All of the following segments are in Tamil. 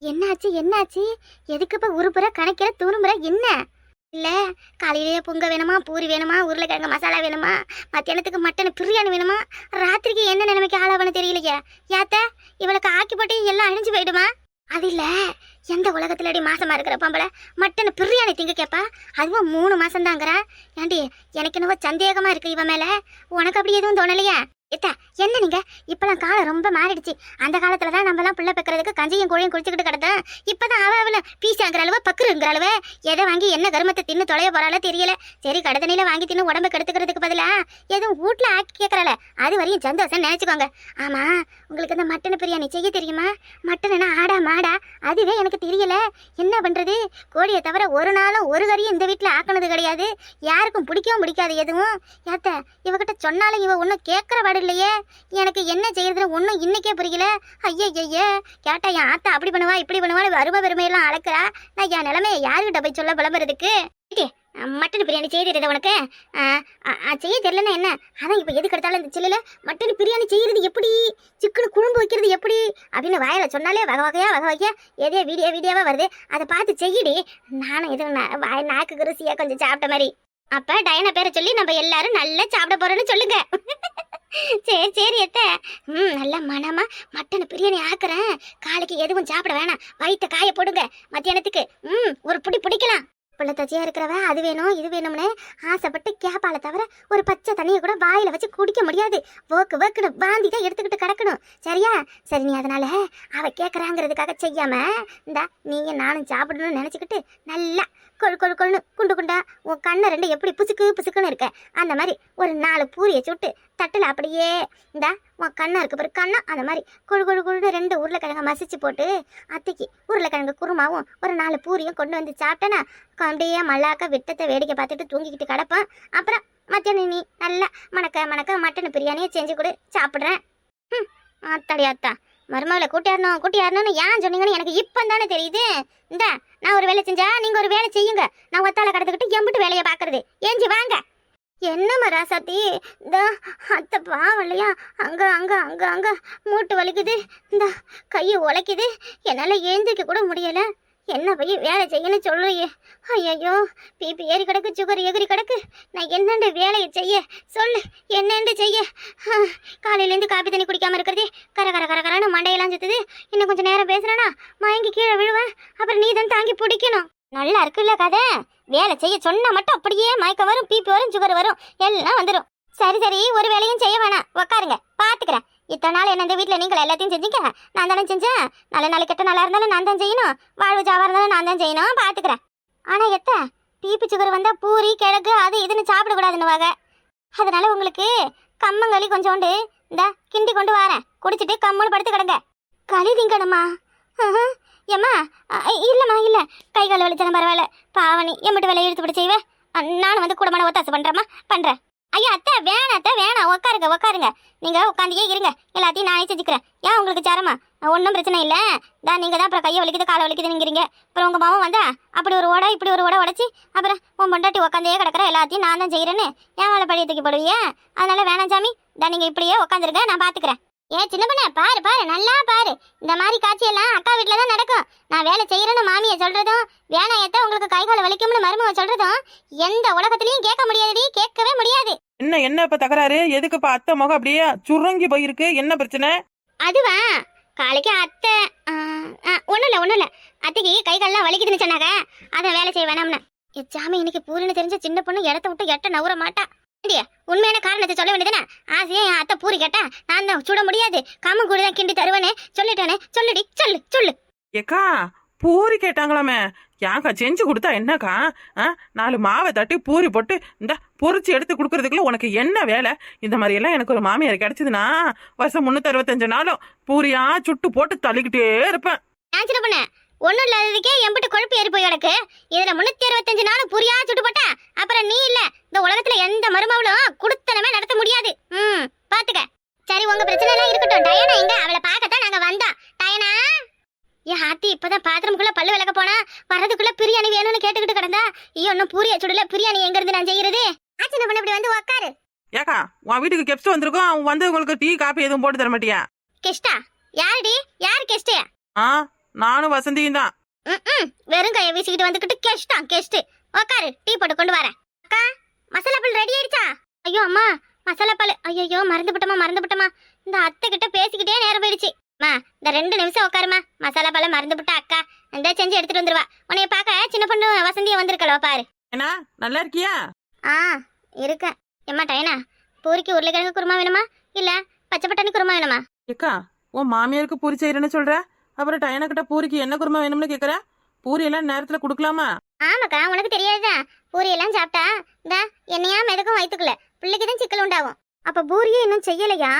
என்னாச்சு என்னாச்சு? எதுக்கு இப்ப உருப்புற கணக்கிற தூணுமுற என்ன? இல்ல காலையிலேயே பொங்க வேணுமா, பூரி வேணுமா, உருளைக்கிழங்கு மசாலா வேணுமா, மத்தியானத்துக்கு மட்டன் பிரியாணி வேணுமா, ராத்திரிக்கு என்ன நிலைமைக்கு ஆளாவனு தெரியலையே. யாத்த இவளுக்கு ஆக்கி போட்டு எல்லாம் அழிஞ்சு போயிடுமா? அது இல்ல, எந்த உலகத்துல அடி மாசமா இருக்கிற பொம்பளை மட்டன் பிரியாணி திங்க கேப்பா? அதுவும் 3 மாசம் தாங்கிறா. ஏண்டி எனக்கு என்னவோ சந்தேகமா இருக்கு இவ மேல. உனக்கு அப்படி எதுவும் தோணலையா? ஏத்தா என்ன நீங்க இப்பெல்லாம் காலம் ரொம்ப மாறிடுச்சு. அந்த காலத்துலதான் நம்ம எல்லாம் பிள்ளை பெக்கிறதுக்கு கஞ்சியும் கோழியும் குடிச்சுக்கிட்டு கிடந்தோம். இப்பதான் அவ பீஸாங்கிற அளவு பக்குறங்கிற அளவு எதை வாங்கி என்ன கருமத்தை தின்னு தொலைய போறாளோ தெரியல. சரி கடத்தனையில வாங்கி தின்னு உடம்பு கெடுத்துக்கிறதுக்கு பதிலா எதுவும் வீட்டுல ஆக்கி கேட்கறாள, அது வரையும் சந்தோஷம் நினைச்சுக்கோங்க. ஆமா, உங்களுக்கு இந்த மட்டன் பிரியாணி செய்ய தெரியுமா? மட்டன்னா ஆடா மாடா அதுவே எனக்கு தெரியல. என்ன பண்றது? கோழியை தவிர ஒரு நாளும் ஒரு கறியும் இந்த வீட்டுல ஆக்கினது கிடையாது. யாருக்கும் பிடிக்கவும் பிடிக்காது எதுவும். ஏத்த இவகிட்ட சொன்னாலும் இவ ஒன்னும் கேட்கற பாடு இல்லையே. எனக்கு என்ன செய்யறதுன்னு ஒன்னும் இன்னைக்கே புரியல. ஐய கேட்டா என் ஆத்தா அப்படி பண்ணுவா இப்படி பண்ணுவான்னு அருமை பெருமையெல்லாம் அழைக்கிறா. நான் என் நிலைமையை யாருக்கிட்ட போய் சொல்ல புலம்புறதுக்கு? மட்டன் பிரியாணி செய்ய தெரியுது உனக்கு? செய்ய தெரியலன்னா என்ன? அதான் இப்ப எதுக்கு எடுத்தாலும் இந்த சில்லுல மட்டன் பிரியாணி செய்யறது எப்படி, சிக்கன் குழம்பு வைக்கிறது எப்படி அப்படின்னு வாயில சொன்னாலே வகை வகையா எதே வீடியோவா வருது. அதை பார்த்து செய்யடி. நானும் எதுவும் நாக்கு ருசியா கொஞ்சம் சாப்பிட்ட மாதிரி. அப்ப டயனா பேரை சொல்லி நம்ம எல்லாரும் நல்லா சாப்பிட போறோம்னு சொல்லுங்க. சரி எத்த நல்ல மனமா மட்டன் பிரியாணி ஆக்குறேன். காலைக்கு எதுவும் சாப்பிட வேணாம், வயிற்ற காய போடுங்க. மத்தியானத்துக்கு ஒரு புடி பிடிக்கலாம். பிள்ளை தச்சியா இருக்கிறவ அது வேணும் இது வேணும்னு ஆசைப்பட்டு கேப்பால தவிர ஒரு பச்சை தண்ணியை கூட வாயில வச்சு குடிக்க முடியாது. வேக்குன்னு வாந்தி தான் எடுத்துக்கிட்டு கிடக்கணும். சரியா? சரி, நீ அதனால அவ கேட்கறாங்கிறதுக்காக செய்யாம இந்தா நீங்க நானும் சாப்பிடணும்னு நினைச்சுக்கிட்டு நல்லா கொழுன்னு குண்டு குண்டா உன் கண்ணை 2 எப்படி புசுக்குன்னு இருக்க அந்த மாதிரி ஒரு 4 பூரியை சுட்டு தட்டுல அப்படியே இந்தா உன் கண்ணா இருக்கு பாரு கண்ணா அந்த மாதிரி கொழுன்னு 2 உருளைக்கிழங்க மசிச்சு போட்டு அத்தைக்கு உருளைக்கிழங்கு குருமாவும் ஒரு 4 பூரியும் கொண்டு வந்து சாப்பிட்டேன்னா அப்படியே மல்லாக்க விட்டத்தை வேடிக்கை பார்த்துட்டு தூங்கிக்கிட்டு கிடப்பேன். அப்புறம் மத்தியானம் நீ நல்லா மணக்க மட்டன் பிரியாணியை செஞ்சு கொடு, சாப்பிட்றேன். அத்தாடி அத்தா மருமகளை கூட்டியாரணும்னு ஏன் சொன்னீங்கன்னு எனக்கு இப்போ தானே தெரியுது. இந்த நான் ஒரு வேலை செஞ்சா நீங்க ஒரு வேலை செய்யுங்க. நான் ஒத்தால கடத்துக்கிட்டு எம்பிட்டு வேலையை பாக்குறது. ஏஞ்சி வாங்க. என்ன மராசாத்தி இந்த அத்தை பாவல்லையா? அங்க மூட்டு வலிக்குது, இந்த கையை உழைக்குது, என்னால ஏந்திரிக்க கூட முடியல. என்ன போய் வேலை செய்யணும்னு சொல்றியே? ஐயோ பிபி ஏறி கிடக்கு, சுகர் எகிரி கிடக்கு. நான் என்னண்டு வேலையை செய்ய சொல்லு, என்னண்டு செய்ய? காலையிலேருந்து காப்பி தண்ணி குடிக்காம இருக்கிறதே கரன்னு மண்டையெல்லாம் சுத்துது. இன்னும் கொஞ்சம் நேரம் பேசுறேன்னா மயங்கி கீழே விழுவேன். அப்புறம் நீ தான் தாங்கி பிடிக்கணும். நல்லா இருக்குல்ல கதை? வேலை செய்ய சொன்னா மட்டும் அப்படியே மயக்கம் வரும், பிபி வரும், சுகர் வரும், எல்லாம் வந்துடும். சரி ஒரு வேலையும் செய்ய வேணாம், உக்காருங்க பாத்துக்கிறேன். இத்தனை நாள் என்ன இந்த வீட்டில் நீங்கள் எல்லாத்தையும் செஞ்சீங்க, நான் தானே செஞ்சேன். நல்ல நாள் கெட்ட நல்லா இருந்தாலும் நான் தான் செய்யணும், வாழ்வு ஜாவா இருந்தாலும் நான் தான் செய்யணும், பார்த்துக்கிறேன். ஆனால் எத்த பிபி சுகர் வந்தால் பூரி கிழக்கு அது இதுன்னு சாப்பிடக்கூடாதுன்னு வாங்க. அதனால உங்களுக்கு கம்மங்களி கொஞ்சோண்டு இந்த கிண்டி கொண்டு வரேன், குடிச்சிட்டு கம்முன்னு படுத்து கிடங்க. களி திங்கணுமா? ஏம்மா இல்லைம்மா இல்லை, கை கால் வலிச்சாலும் பரவாயில்ல, பாவனி எம்பிட்டு வேலையை இழுத்து பிடி செய்வேன். நானும் வந்து கூடமான ஒத்தாசை பண்ணுறேன். ஐயா அத்தை வேணாம் உட்காருங்க. நீங்க உட்காந்துயே இருங்க, எல்லாத்தையும் நானே செஞ்சுக்கிறேன். ஏன் உங்களுக்கு சேரமா? ஒன்றும் பிரச்சனை இல்லை. நீங்க தான் அப்புறம் கையை வலிக்குது காலை வலிக்குதுங்கிறீங்க. அப்புறம் உங்க மாமா வந்தா அப்படி ஒரு ஓடை இப்படி ஒரு ஓடை உடச்சி அப்புறம் உன் பொண்டாட்டி உட்காந்தே கிடக்கிற எல்லாத்தையும் நான் தான் செய்யறேன்னு ஏன் வேலை பழைய தூக்கி போடுவியே? அதனால வேணாம் சாமி, நீங்க இப்படியே உட்காந்துருங்க, நான் பாத்துக்கிறேன். ஏன் சின்ன பண்ண பாரு நல்லா பாரு. இந்த மாதிரி காட்சியெல்லாம் அக்கா வீட்டில தான் நடக்கும். நான் வேலை செய்யறேன்னு மாமியை சொல்றதும் வேணா ஏத்த உங்களுக்கு கை கால வலிக்கும்னு மருமக சொல்றதும் எந்த உலகத்திலையும் கேட்க முடியாதுடி, கேட்கவே முடியாது. என்ன இப்ப தகராறு? எதுக்குப்பா அத்தை முகம் அப்படியே சுருங்கி போயிருக்கு? என்ன பிரச்சனை? அதுவா காலைக்கு அத்தை ஒண்ணும் இல்ல அத்தைக்கு கை கால்லாம் வலிக்குதுன்னு சொன்னாங்க, அதான் வேலை செய்ய வேணாம்னு. எச்சாமி இன்னைக்கு பூரின்னு தெரிஞ்ச சின்ன பொண்ணு இடத்த விட்டு எட்ட நவுற மாட்டா. உண்மையான காரணத்தை சொல்ல வேண்டியதானே? ஆசையா என் அத்தை பூரி கேட்டா நான் தான் சுட முடியாது, காம கூட தான் கிண்டி தருவேனே சொல்லிட்டானே. சொல்லுடி சொல்லு. ஏக்கா பூரி கேட்டாங்களாமே, ஏக்கா செஞ்சு கொடுத்தா என்னக்கா? 4 மாவை தட்டி பூரி போட்டு இந்த பொரிச்சு எடுத்து கொடுக்கறதுக்குள்ள உனக்கு என்ன வேலை? இந்த மாதிரி எல்லாம் எனக்கு ஒரு மாமியார் கிடைச்சதுன்னா வருஷம் 365 நாளும் பூரியா சுட்டு போட்டு தள்ளிக்கிட்டே இருப்பேன். ஒன்னும் இல்லாததுக்கே எம்பிட்டு கொழுப்பு ஏறி போய் கிடக்கு. இதுல 365 நாளும் புரியா சுட்டு போட்டா அப்புறம் நீ இல்ல இந்த உலகத்துல எந்த மருமவளும் குடுத்தனமே நடத்த முடியாது. பாத்துக்க. சரி உங்க பிரச்சனை எல்லாம் இருக்கட்டும். டயனா எங்க? அவளை பார்க்கத்தான் நாங்க வந்தோம். டயனா ஏன் ஆத்தி இப்பதான் பாத்ரூம்குள்ள பல்லு விளக்க போனா வரதுக்குள்ள பிரியாணி வேணும்னு கேட்டுக்கிட்டு கிடந்தா. ஐயோ இன்னும் பூரியா சுடல, பிரியாணி எங்க இருந்து நான் செய்யறது? ஆச்சனை பண்ண இப்படி வந்து உக்காரு. ஏக்கா உன் வீட்டுக்கு கெஸ்ட் வந்திருக்கோம், அவன் வந்து உங்களுக்கு டீ காபி எதுவும் போட்டு தர மாட்டியா? கெஸ்டா? யாருடி? யாரு கெஸ்ட்? ஆ, நானும் வசந்தியும் தான். வெறும் கையை வீசிக்கிட்டு வந்துக்கிட்டு கெஸ்ட் உக்காரு, டீ போட்டு கொண்டு வரேன். அக்கா, மசாலா பால் ரெடி ஆயிடுச்சா? ஐயோ அம்மா, மசாலா பால் ஐயோ மறந்துவிட்டமா. இந்த அத்தை கிட்ட பேசிக்கிட்டே நேரம் போயிடுச்சு. அம்மா, இந்த 2 நிமிஷம் உட்காருமா. மசாலா பாலை மறந்துவிட்டா அக்கா இந்த செஞ்சு எடுத்துட்டு வந்துருவா. உன்னைய பார்க்க சின்ன பொண்ணு வசந்தியா வந்திருக்கலோ பாரு. என்ன நல்லா இருக்கியா? ஆ இருக்கேன். எம்மா டைனா, பூரிக்கு உருளைக்கிழங்கு குருமா வேணுமா இல்ல பச்சை பட்டாணி குருமா வேணுமா? ஏக்கா, உன் மாமியாருக்கு பூரி செய்யறேன்னு சொல்ற, அப்புறம் டயனா கிட்ட பூரிக்கு என்ன குருமா வேணும்னு கேக்குற? பூரி எல்லாம் நேரத்துல குடுக்கலாமா? ஆமாக்கா, உனக்கு தெரியாதா? பூரி எல்லாம் சாப்பிட்டா இந்த என்னையா மெதுக்கும் வயிற்றுக்குள்ள பிள்ளைக்கு தான் சிக்கல் உண்டாகும். அப்ப பூரியே இன்னும் செய்யலையா?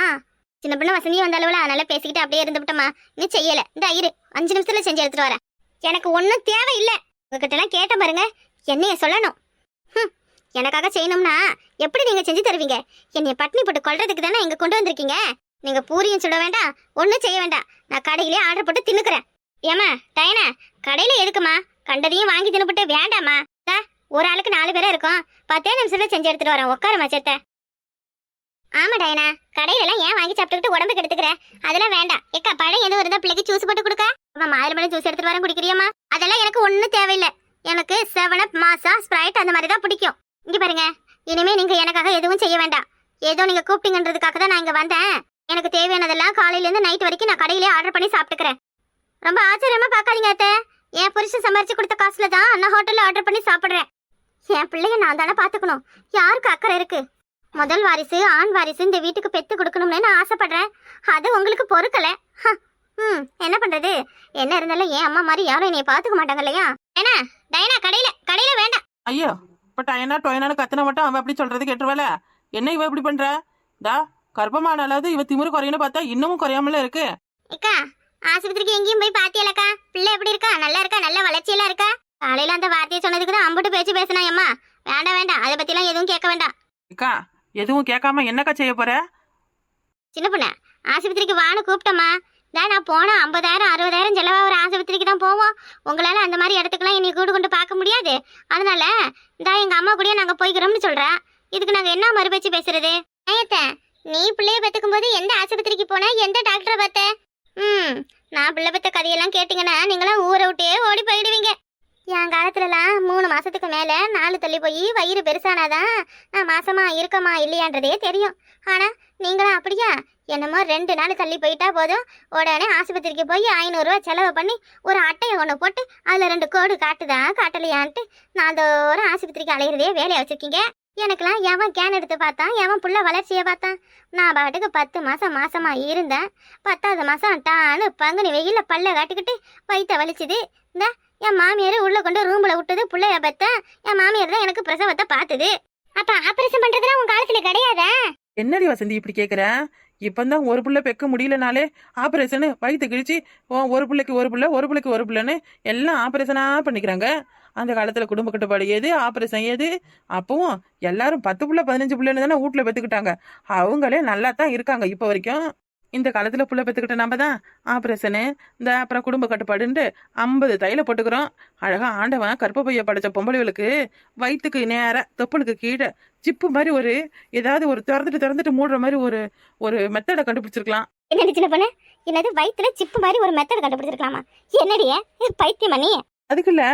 சின்ன பொண்ணு வசந்தியும் வந்த அளவுல அதனால பேசிக்கிட்டு அப்படியே இருந்துவிட்டோமா. இன்னும் செய்யல. இந்த இரு 5 நிமிஷத்துல செஞ்சு எடுத்துட்டு வரேன். எனக்கு ஒன்றும் தேவையில்லை. உங்ககிட்ட எல்லாம் கேட்ட பாருங்க, என்னைய சொல்லணும். எனக்காக செய்யணும்னா எப்படி நீங்க செஞ்சு தருவீங்க? என்னைய பட்னி போட்டு கொல்றதுக்கு தானே இங்க கொண்டு வந்திருக்கீங்க. நீங்க பூரியும் சுட வேண்டாம், ஒன்றும் செய்ய வேண்டாம். நான் கடையிலே ஆர்டர் போட்டு தின்னுக்கிறேன். ஏமா டைனா, கடையில எதுக்குமா? கண்டதையும் வாங்கி தின்னுபிட்டு வேண்டாமா? ஒரு ஆளுக்கு 4 பேரா இருக்கும். 10 நிமிஷத்துல செஞ்சு எடுத்துட்டு வரேன். உட்காரமா சேத்த. ஆமா டைனா, கடையில எல்லாம் ஏன் வாங்கி சாப்பிட்டுக்கிட்டு உடம்புக்கு எடுத்துக்கிற? அதெல்லாம் வேண்டாம். ஏக்கா, பழம் எதுவும் இருந்தா பிள்ளைக்கு ஜூஸ் போட்டு கொடுக்க. மாதுளம்பழம் ஜூஸ் எடுத்துட்டு வரேன், குடிக்கிறியம்மா? அதெல்லாம் எனக்கு ஒன்றும் தேவையில்லை. எனக்கு 7up, மாசா, ஸ்ப்ரைட் அந்த மாதிரி தான் பிடிக்கும். இங்க பாருங்க, இனிமே நீங்க எனக்காக எதுவும் செய்ய வேண்டாம். ஏதோ நீங்க கூப்பிட்டீங்கன்றதுக்காக தான் நான் இங்க வந்தேன். எனக்கு தேவையானதெல்லாம் காலையில இருந்து நைட் வரைக்கும் நான் கடையிலே ஆர்டர் பண்ணி சாப்பிட்டுக்கிறேன். ரொம்ப ஆச்சரியமா பார்க்காதீங்க அத்தை. என் புருஷன் சம்பாரிச்சு கொடுத்த காசுல தான் நான் ஹோட்டல்ல ஆர்டர் பண்ணி சாப்பிடுறேன். என் பிள்ளைய நான் தானே பாத்துக்கணும். யாருக்கு அக்கறை இருக்கு? முதல் வாரிசு, ஆண் வாரிசு இந்த வீட்டுக்கு பெத்து கொடுக்கணும்னு நான் ஆசைப்படுறேன். அது உங்களுக்கு பொறுக்கல. என்ன பண்றது? என்ன இருந்தாலும் என் அம்மா மாதிரி யாரும் என்னைய பாத்துக்க மாட்டாங்க இல்லையா? என்ன டைனா, கடையில வேண்டாம். ஐயோ, இப்ப டயனா டொயனானு கத்துன மட்டும் அவன் அப்படி சொல்றது கேட்டுருவல. என்ன இவ இப்படி பண்ற? தா கர்ப்பமான அளவு இவ திமிரு குறையுன்னு பார்த்தா இன்னமும் குறையாமல இருக்கு. அக்கா, ஆஸ்பத்திரிக்கு எங்கேயும் போய் பாத்தியலக்கா? பிள்ளை எப்படி இருக்கா? நல்லா இருக்கா? நல்ல வளர்ச்சியெல்லாம் இருக்கா? காலையில அந்த வார்த்தையை சொன்னதுக்கு தான் அம்புட்டு பேச்சு பேசினா. அம்மா வேண்டாம், அதை பத்தி எல்லாம் எதுவும் கேட்க வேண்டாம். அக்கா, எதுவும் கேட்காம என்னக்கா செய்ய போற? சின்ன பொண்ணு, ஆஸ்பத்திரிக்கு வான்னு கூப்பிட்டோமா. நான் போனா 50,000 60,000 செலவா ஒரு ஆஸ்பத்திரிக்கு தான் போவோம். உங்களால அந்த மாதிரி இடத்துக்குலாம் என்னை கூடு கொண்டு பார்க்க முடியாது. அதனால எங்க அம்மா கூடயே நாங்க போய்க்கிறோம்னு சொல்றா. இதுக்கு நாங்க என்ன மறுபேச்சு பேசுறது? நீ பிள்ளைய பெத்துக்கும் போது எந்த ஆஸ்பத்திரிக்கு போன? எந்த டாக்டரை பார்த்த? நான் பிள்ளை பெத்த கதையெல்லாம் கேட்டீங்கன்னா நீங்களாம் ஊரை விட்டே ஓடி போயிடுவீங்க. என் காலத்துலலாம் 3 மாசத்துக்கு மேல 4 தள்ளி போய் வயிறு பெருசானாதான் நான் மாசமா இருக்கமா இல்லையான்றதே தெரியும். ஆனா நீங்களும் அப்படியா? என்னமோ 2 நாள் தள்ளி போயிட்டா போதும், உடனே ஆஸ்பத்திரிக்கு போய் 500 ரூபா செலவு பண்ணி ஒரு அட்டையை ஒன்று போட்டு அதில் 2 கோடு காட்டலையான்ட்டு நான் தோறும் ஆஸ்பத்திரிக்கு அலையிறதே வேலையை வச்சிருக்கீங்க. எனக்கெல்லாம் எவன் கேன் எடுத்து பார்த்தான்? எவன் புள்ள வளர்ச்சியை பார்த்தான்? நான் பாட்டுக்கு 10 மாசம் மாசமா இருந்தேன். 10வது மாசம் டானு பங்குனி வெயில பல்ல காட்டிக்கிட்டு வயிற்ற வலிச்சுது. இந்த என் மாமியார் உள்ள கொண்டு ரூம்ல விட்டது, பிள்ளைய பத்த என் மாமியார் தான் எனக்கு பிரசவத்தை பார்த்தது. அப்ப ஆபரேஷன் பண்றதுலாம் உங்க காலத்துல கிடையாதா? என்னடி வசந்தி இப்படி கேக்குற? இப்பந்தான் ஒரு புள்ள பெக்க முடியலனாலே ஆபரேஷனு வயிற்று கிழிச்சு ஒரு பிள்ளைக்கு ஒரு பிள்ளைன்னு எல்லாம் ஆபரேஷனா பண்ணிக்கிறாங்க. அந்த காலத்துல குடும்ப கட்டுப்பாடு ஏது, ஆபரேஷன் ஏது? அப்பவும் எல்லாரும் 10 புள்ள 15 புள்ளன்னு தானே வீட்டுல பெத்துக்கிட்டாங்க. அவங்களே நல்லா தான் இருக்காங்க இப்ப வரைக்கும். இந்த காலத்துல புள்ள பெத்துக்கிட்ட நம்ம தான் ஆபரேஷனு இந்த அப்புறம் குடும்ப கட்டுப்பாடுன்ட்டு 50 தையில போட்டுக்கிறோம். அழகா ஆண்டவன் கற்பப்பைய படைச்ச பொம்பளைகளுக்கு வயிற்றுக்கு நேர தொப்புளுக்கு கீழே சிப்பு மாதிரி ஏதாவது ஒரு திறந்துட்டு மூடுற மாதிரி ஒரு மெத்தடை கண்டுபிடிச்சிருக்கலாம். என்னடி சின்ன பொண்ணு, என்னது வயிற்றுல சிப்பு மாதிரி ஒரு மெத்தட் கண்டுபிடிச்சிருக்கலாமா? என்னடியே பைத்தியம் பண்ணி? அதுக்குல்ல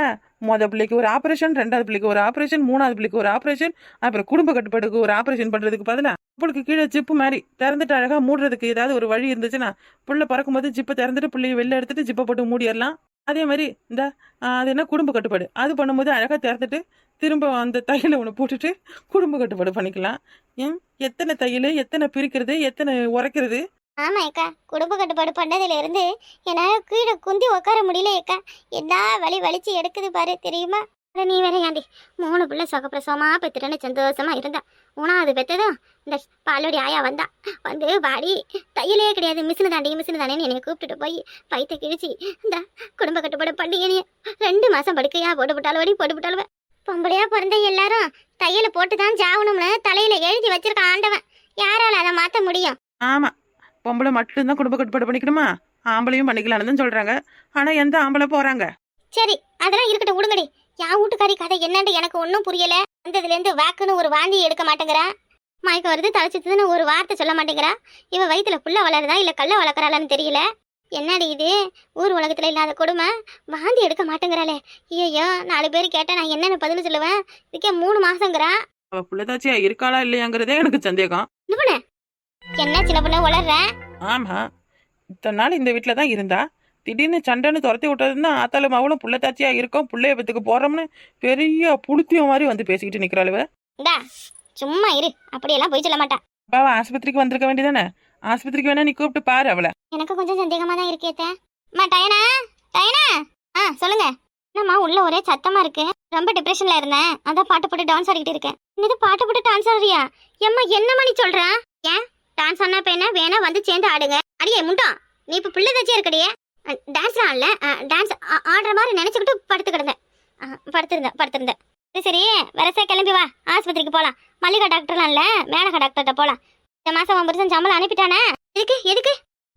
பிள்ளைக்கு ஒரு ஆபரேஷன், 2வது பிள்ளைக்கு ஒரு ஆபரேஷன், 3வது பிள்ளைக்கு ஒரு ஆபரேஷன், அப்புறம் குடும்ப கட்டுப்பாடுக்கு ஒரு ஆபரேஷன் பண்றதுக்கு பதிலா புள்ளுக்கு கீழே ஜிப்பு மாதிரி திறந்துட்டு அழகா மூடுறதுக்கு ஏதாவது ஒரு வழி இருந்துச்சுன்னா புள்ள பறக்கும் போது ஜிப்பை திறந்துட்டு பிள்ளைய வெளில எடுத்துட்டு ஜிப்பை போட்டு மூடிடலாம். அதே மாதிரி இந்த அது என்ன குடும்ப கட்டுப்பாடு அது பண்ணும்போது அழகா திறந்துட்டு திரும்ப அந்த தையலை ஒன்று போட்டுட்டு குடும்ப கட்டுப்பாடு பண்ணிக்கலாம். எத்தனை தையல், எத்தனை பிரிக்கிறது, எத்தனை உரைக்கிறது. ஆமா ஏக்கா, குடும்ப கட்டுப்பாடு பண்ணதுல இருந்து என்னால கீழே குந்தி உட்கார முடியல ஏக்கா. எல்லா வலிச்சு எடுக்குது பாரு, தெரியுமா? நீ வேற ஏண்டி 3 பிள்ளை சுகப்பிரசவமா பெத்துட்டேன்னு சந்தோஷமா இருந்தா. 1வது பெத்ததும் இந்த பாலோடி ஆயா வந்தா. வந்து பாடி தையலே கிடையாது, மிஷினு தானேன்னு என்னை கூப்பிட்டுட்டு போய் பைத்த கிழிச்சி இந்த குடும்ப கட்டுப்பாடு பண்ணி 2 மாசம் படுக்கையா போட்டுவிட்டாலும் பொம்பளையா பிறந்த எல்லாரும் தையலை போட்டுதான் ஜாகணும்னு தலையில எழுதி வச்சிருக்க ஆண்டவன். யாரால அதை மாத்த முடியும்? ஆமா, பொம்பளை மட்டும்தான் குடும்ப கட்டுப்பாடு பண்ணிக்கணுமா? ஆம்பளையும் பண்ணிக்கலாம்னு தான் சொல்றாங்க. ஆனா எந்த ஆம்பளை போறாங்க? சரி, அதெல்லாம் இருக்கட்டும், விடுங்கடி. என் வீட்டுக்காரி கதை என்னன்னு எனக்கு ஒன்றும் புரியல. வந்ததுல இருந்து வாக்குன்னு ஒரு வாந்தி எடுக்க மாட்டேங்கிறா. மயக்கம் வருது, தலைச்சுதுன்னு ஒரு வார்த்தை சொல்ல மாட்டேங்கிறா. இவ வயிற்றுல புள்ள வளருதா இல்ல கல்ல வளர்க்குறாளான்னு தெரியல. என்னடி இது ஊர் உலகத்துல இல்லாத கொடுமை, வாந்தி எடுக்க மாட்டேங்கிறாளே. ஐயோ 4 பேர் கேட்டா நான் என்னென்ன பதில் சொல்லுவேன். இதுக்கே 3 மாசங்கிறா. அவ புள்ளதாச்சியா இருக்காளா இல்லையாங்கிறதே எனக்கு சந்தேகம். என்ன சின்ன பொண்ணு வளர்ற? ஆமா, இத்தனை நாள் இந்த வீட்டில தான் இருந்தா, திடீர்னு சண்டைன்னு துரத்தி விட்டதுன்னா ஆத்தாலும் அவளும் புள்ளத்தாச்சியா இருக்கோம், புள்ளைய பத்துக்கு போறோம்னு பெரிய புளுத்தியம் மாதிரி வந்து பேசிக்கிட்டு நிக்கிறாளுவ. டா சும்மா இரு, அப்படியெல்லாம் போய் சொல்ல மாட்டா. அப்பாவ ஆஸ்பத்திரிக்கு வந்திருக்க வேண்டியதானே? ஆஸ்பத்திரிக்கு வேணா நீ கூப்பிட்டு பாரு அவளை. எனக்கு கொஞ்சம் சந்தேகமா தான் இருக்கேத்த. அம்மா டயனா, டயனா. சொல்லுங்க. என்னம்மா உள்ள ஒரே சத்தமா இருக்கு? ரொம்ப டிப்ரெஷன்ல இருந்தேன், அதான் பாட்டு போட்டு டான்ஸ் ஆடிக்கிட்டு இருக்கேன். இது பாட்டு போட்டு டான்ஸ் ஆடுறியா? எம்மா என்னம்மா நீ சொல்ற? ஏன் டான்ஸ் ஆனா இப்ப என்ன? வேணா வந்து சேர்ந்து ஆடுங்க. அடியே முண்டா, நீ இப்ப பிள்ளை தச்சியா இருக்கடியே. டான்ஸ் ஆடல, டான்ஸ் ஆடுற மாதிரி நினைச்சுக்கிட்டு படுத்து கிடந்தேன். படுத்திருந்தேன். சரி வரசா கிளம்பி வா, ஆஸ்பத்திரிக்கு போலாம். மல்லிகா டாக்டர்லாம் இல்ல, மேனகா டாக்டர்கிட்ட போலாம். இந்த மாசம் 50% சம்பளம் அனுப்பிட்டானே. எதுக்கு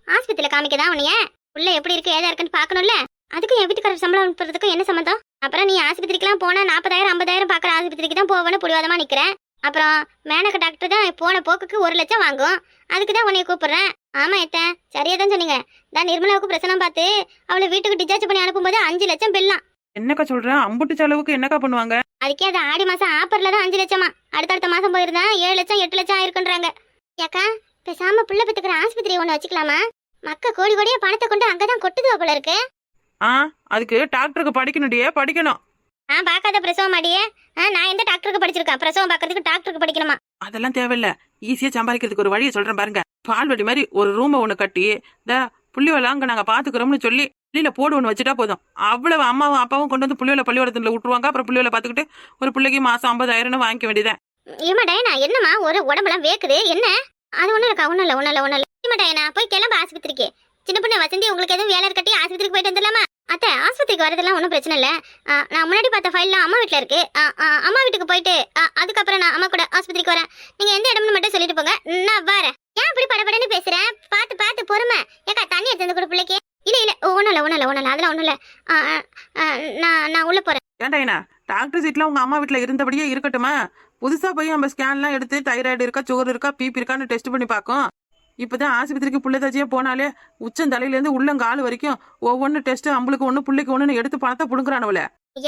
ஆஸ்பத்திரியில காமிக்கதான் உன்னைய? புள்ள எப்படி இருக்கு ஏதா இருக்குன்னு பாக்கணும்ல. அதுக்கு என் வீட்டுக்காரர் சம்பளம் அனுப்புறதுக்கும் என்ன சம்பந்தம்? அப்புறம் நீ ஆஸ்பத்திரிக்கெல்லாம் போனா 40,000 50,000 பாக்குற ஆஸ்பத்திரிக்கு தான் போவேன்னு புடிவாதமா நிக்கிறேன். அப்புறம் மேனக டாக்டர் தான் போன போக்குக்கு 1 லட்சம் வாங்கும். அதுக்கு தான் உன்னைய கூப்பிடுறேன். ஆமா எத்த சரியா தான் சொன்னீங்க. தான் நிர்மலாவுக்கு பிரசனம் பார்த்து அவளை வீட்டுக்கு டிஸ்சார்ஜ் பண்ணி அனுப்பும்போது 5 லட்சம் பில்லாம். என்னக்கா சொல்றேன்? அம்புட்டு செலவுக்கு என்னக்கா பண்ணுவாங்க? அதுக்கே அது ஆடி மாசம் ஆப்பர்ல தான் 5 லட்சமா. அடுத்த மாசம் போயிருந்தா 7 லட்சம் 8 லட்சம் ஆயிருக்குன்றாங்க. ஏக்கா பேசாம புள்ள பெத்துக்கிற ஆஸ்பத்திரி ஒண்ணு வச்சுக்கலாமா? மக்க கோடி கோடியா பணத்தை கொண்டு அங்கதான் கொட்டுதுவா போல இருக்கு. அதுக்கு டாக்டருக்கு படிக்கணும். பாக்காத பிரசவம் மாடியே. நான் எந்த டாக்டருக்கு படிச்சிருக்கேன்? பிரசவம் பாக்குறதுக்கு டாக்டருக்கு படிக்கணுமா? அதெல்லாம் தேவையில்ல. ஈஸியா சம்பாதிக்கிறதுக்கு ஒரு வழியை சொல்றேன் பாருங்க. பால்வடி மாதிரி ஒரு ரூமை ஒண்ணு கட்டி புள்ளிவெல்லாம் அங்க நாங்க பாத்துக்கிறோம்னு சொல்லி வெளியில போடு ஒண்ணு வச்சுட்டா போதும். அவ்வளவு அம்மாவும் அப்பாவும் கொண்டு வந்து புள்ளிவெல பள்ளிக்கூடத்துல விட்டுருவாங்க. அப்புறம் புள்ளிவெல பாத்துக்கிட்டு ஒரு பிள்ளைக்கு மாசம் 50,000 வாங்கிக்க வேண்டியதான். ஏமா டயனா, என்னமா ஒரு உடம்பெல்லாம் வேக்குது? என்ன அது? ஒண்ணும் இருக்கா? ஒண்ணும் இல்ல. ஏமா டயனா, போய் கிளம்ப ஆஸ்பத்திரிக்கு. சின்ன பொண்ணு வசந்தி, உங்களுக்கு எதுவும் வேலை இருக்கட்டி ஆஸ்பத்திரிக்கு போயிட்டு வந்துடலாமா? அத்தை ஆஸ்பத்திரிக்கு வரதெல்லாம் ஒன்றும் பிரச்சனை இல்லை. நான் முன்னாடி பார்த்த ஃபைல்லாம் அம்மா வீட்டில் இருக்கு. அம்மா வீட்டுக்கு போயிட்டு அதுக்கப்புறம் நான் அம்மா கூட ஆஸ்பத்திரிக்கு வரேன். நீங்க எந்த இடம்னு மட்டும் சொல்லிட்டு போங்க, நான் வரேன். ஏன் இப்படி படபடன்னு பேசுறேன்? பார்த்து பொறுமை. ஏக்கா தண்ணி எடுத்து கூட பிள்ளைக்கு. இல்ல ஒன்றும் இல்லை அதெல்லாம் ஒன்றும் இல்லை. நான் உள்ள போறேன். ஏன்டா டாக்டர் சீட்ல உங்க அம்மா வீட்டுல இருந்தபடியே இருக்கட்டுமா? புதுசா போய் நம்ம ஸ்கேன்லாம் எடுத்து தைராய்டு இருக்கா, சுகர் இருக்கா, பிபி இருக்கான்னு டெஸ்ட் பண்ணி பார்க்கும். இப்பதான் ஆஸ்பத்திரிக்கு புள்ளதாச்சியே போனாலே உச்சந்தலையில இருந்து உள்ளங்கால் வரைக்கும் ஒவ்வொன்னு டெஸ்ட், அம்பளுக்கு ஒண்ணு புள்ளைக்கு ஒண்ணுன்னு எடுத்து பணத்தை புடுங்குறானவள.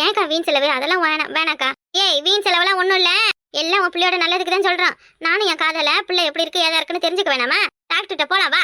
ஏன்க்கா வீண் செலவு? அதெல்லாம் வேணாக்கா. ஏய் வீண் செலவெல்லாம் ஒண்ணும் இல்ல, எல்லாம் உன் பிள்ளையோட நல்லதுக்கு தான் சொல்றான். நானும் என் காதல பிள்ளை எப்படி இருக்கு ஏதா இருக்குன்னு தெரிஞ்சுக்க வேணாமா? டாக்டர்கிட்ட போலாம் வா.